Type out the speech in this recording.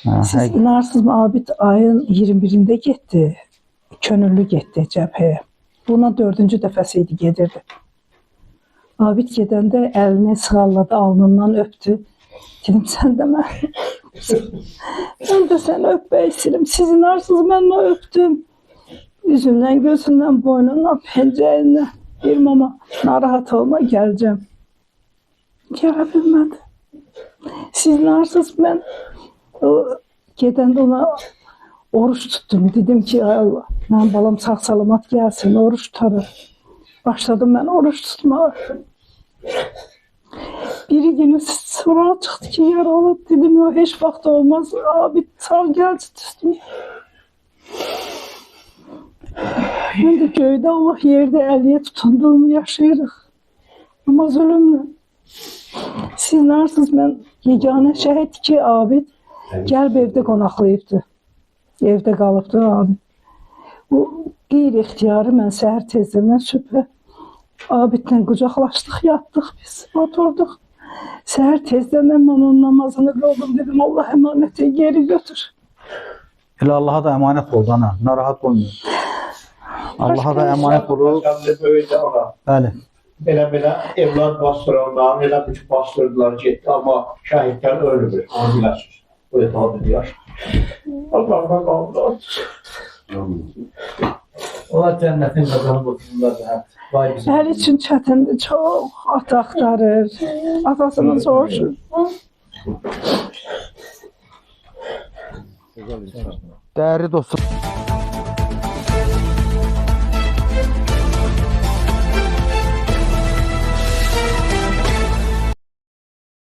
Siz inarsınız mı, Abid ayın 21'inde getdi. Könüllü getdi cəbhəyə. Buna 4-cü dəfəsi idi, gedirdi. Abid gedəndə əlini sığalladı, alnından öpdü. Dedim, sən də mən. Mən də səni öpmək istəyirəm. Siz inarsınız, mən onu öpdüm. Üzündən, gözündən, boynundan, pencəyindən. Deyirəm, ama narahat olma, gələcəm. Gələ bilmədi. Siz inarsınız, mən gedəndə ona oruç tuttum. Dedim ki, ay Allah, mənim balam sağ salamat gəlsin, oruç tutarım. Başladım mən oruç tutmağa. Biri günü sonra çıktı ki, yaralı. Dedim, o hiç vaxt olmaz. Abi sağ gəlsin üstüme. Ben de köyde Allah yerde eliye tutunduğumu yaşayırıq. Ama zulümle. Siz narsınız, ben yeganə şəhid ki, Abid gəlb evdə qonaqlayıbdı. Evdə qalıbdı Abid. Bu qeyri-ixtiyarı mən səhər tezdən sübhə Abidlə qucaqlaşdıq, yatdıq biz, oturduq. Səhər tezdən mən onun namazını qıldım, dedim, Allah əmanəti geri götür. Elə Allaha da əmanət oldu ana, narahat olmuyor. Allaha da əmanət olub. Bəli. Belə evlad bastıranlar, elə bir bastırdılar getdi, amma şəhidlər ölmür, onu biləsiniz. Bu etadı deyər. Allah'ına qaldı. Onlar cənnətin qazanıb otururlar. Hər üçün çətindir, çox ata axtarır, atasını soruşur. Değerli dostum.